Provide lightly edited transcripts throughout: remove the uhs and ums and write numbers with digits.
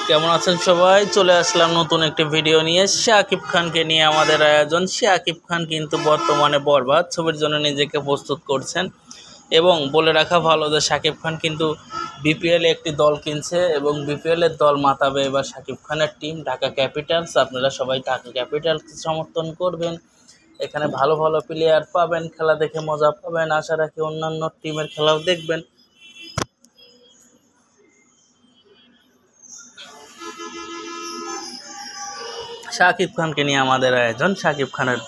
কেমন আছেন সবাই? চলে আসলাম নতুন একটি ভিডিও নিয়ে। শাকিব খানকে নিয়ে আমাদের আয়োজন। শাকিব খান কিন্তু বর্তমানে বরবাদ ছবির জন্য নিজেকে প্রস্তুত করছেন এবং বলে রাখা ভালো যে শাকিব খান কিন্তু বিপিএল একটি দল কিনছে এবং বিপিএল এর দল মাতাবে এবার শাকিব খানের টিম ঢাকা ক্যাপিটালস। আপনারা সবাই ঢাকা ক্যাপিটালস সমর্থন করবেন। এখানে ভালো ভালো প্লেয়ার পাবেন, খেলা দেখে মজা পাবেন। আশা রাখি অন্যান্য টিমের খেলাও দেখবেন। শাকিব খানকে নিয়ে আমাদের আয়োজন। শাকিব খানের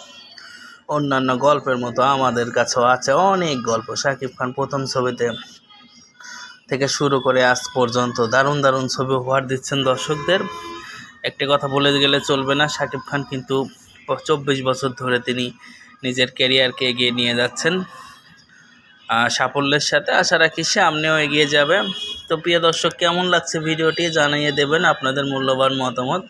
অন্যান্য গল্পের মতো আমাদের কাছেও আছে অনেক গল্প। শাকিব খান প্রথম ছবিতে থেকে শুরু করে আজ পর্যন্ত দারুণ দারুণ ছবি উপহার দিচ্ছেন দর্শকদের। একটি কথা বলে গেলে চলবে না, শাকিব খান কিন্তু 24 বছর ধরে তিনি নিজের ক্যারিয়ারকে এগিয়ে নিয়ে যাচ্ছেন সাফল্যের সাথে। আশা রাখি সামনেও এগিয়ে যাবে। তো প্রিয় দর্শক, কেমন লাগছে ভিডিওটি জানিয়ে দেবেন আপনাদের মূল্যবান মতামত।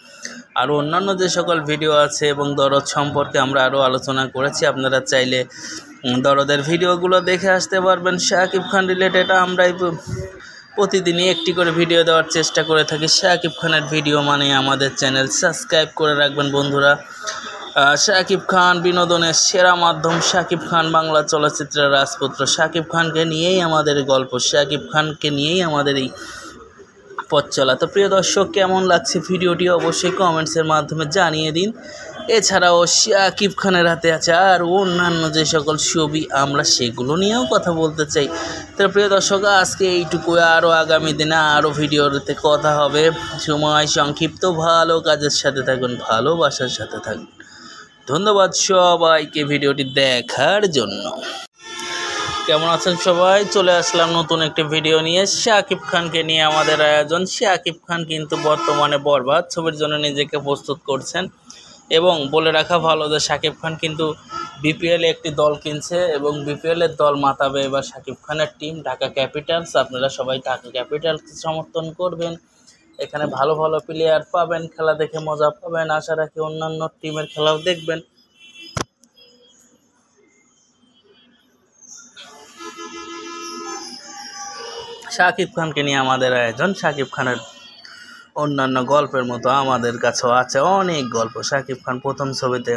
আর অন্যান্য যে সকল ভিডিও আছে এবং দরদ সম্পর্কে আমরা আরও আলোচনা করেছি, আপনারা চাইলে দরদের ভিডিওগুলো দেখে আসতে পারবেন। শাকিব খান রিলেটেড আমরাই প্রতিদিনই একটি করে ভিডিও দেওয়ার চেষ্টা করে থাকি। শাকিব খানের ভিডিও মানে আমাদের চ্যানেল সাবস্ক্রাইব করে রাখবেন বন্ধুরা। শাকিব খান বিনোদনের সেরা মাধ্যম। শাকিব খান বাংলা চলচ্চিত্রের রাজপুত্র। শাকিব খানকে নিয়েই আমাদের গল্প, শাকিব খানকে নিয়েই আমাদের এই পথ চলা। তো প্রিয় দর্শক, কেমন লাগছে ভিডিওটি অবশ্যই কমেন্টসের মাধ্যমে জানিয়ে দিন। এছাড়াও শাকিব খানের হাতে আছে আর অন্যান্য যে সকল ছবি, আমরা সেগুলো নিয়েও কথা বলতে চাই। তো প্রিয় দর্শক, আজকে এইটুকু, আরও আগামী দিনে আরও ভিডিওতে কথা হবে। সময় সংক্ষিপ্ত, ভালো কাজের সাথে থাকুন, ভালোবাসার সাথে থাকুন। ধন্যবাদ সবাইকে ভিডিওটি দেখার জন্য। কেমন আছেন সবাই? চলে আসলাম নতুন একটি ভিডিও নিয়ে। শাকিব খানকে নিয়ে আমাদের আয়োজন। শাকিব খান কিন্তু বর্তমানে বরবাদ ছবির জন্য নিজেকে প্রস্তুত করছেন এবং বলে রাখা ভালো যে শাকিব খান কিন্তু বিপিএল একটি দল কিনছে এবং বিপিএল এর দল মাতাবে এবার শাকিব খানের টিম ঢাকা ক্যাপিটালস। আপনারা সবাই ঢাকা ক্যাপিটালস সমর্থন করবেন। এখানে ভালো ভালো প্লেয়ার পাবেন, খেলা দেখে মজা পাবেন। আশা রাখি অন্যান্য টিমের খেলাও দেখবেন। শাকিব খানকে নিয়ে আমাদের আয়োজন। শাকিব খানের অন্যান্য গল্পের মতো আমাদের কাছেও আছে অনেক গল্প। শাকিব খান প্রথম ছবিতে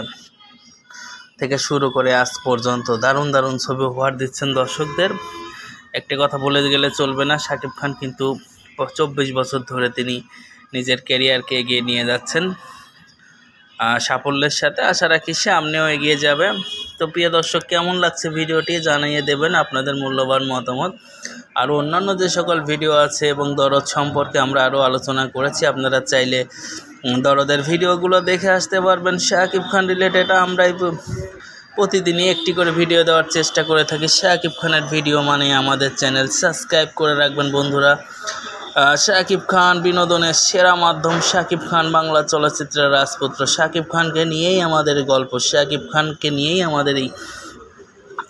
থেকে শুরু করে আজ পর্যন্ত দারুণ দারুণ ছবি উপহার দিচ্ছেন দর্শকদের। একটি কথা বলে গেলে চলবে না, শাকিব খান কিন্তু 24 বছর ধরে তিনি নিজের ক্যারিয়ারকে এগিয়ে নিয়ে যাচ্ছেন সাফল্যের সাথে। আশা রাখি সামনেও এগিয়ে যাবে। তো প্রিয় দর্শক, কেমন লাগছে ভিডিওটি জানিয়ে দেবেন আপনাদের মূল্যবান মতামত। আর অন্যান্য যে সকল ভিডিও আছে এবং দরদ সম্পর্কে আমরা আরও আলোচনা করেছি, আপনারা চাইলে দরদের ভিডিওগুলো দেখে আসতে পারবেন। শাকিব খান রিলেটেড আমরাই প্রতিদিনই একটি করে ভিডিও দেওয়ার চেষ্টা করে থাকি। শাকিব খানের ভিডিও মানে আমাদের চ্যানেল সাবস্ক্রাইব করে রাখবেন বন্ধুরা। শাকিব খান বিনোদনের সেরা মাধ্যম। শাকিব খান বাংলা চলচ্চিত্রের রাজপুত্র। শাকিব খানকে নিয়েই আমাদের গল্প, শাকিব খানকে নিয়েই আমাদের এই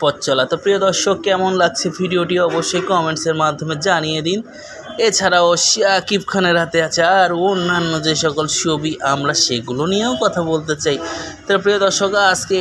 পথ চলা। তো প্রিয় দর্শক, কেমন লাগছে ভিডিওটি অবশ্যই কমেন্টসের মাধ্যমে জানিয়ে দিন। এছাড়াও শাকিব খানের হাতে আছে আর অন্যান্য যে সকল ছবি, আমরা সেগুলো নিয়েও কথা বলতে চাই। তো প্রিয় দর্শক, আজকে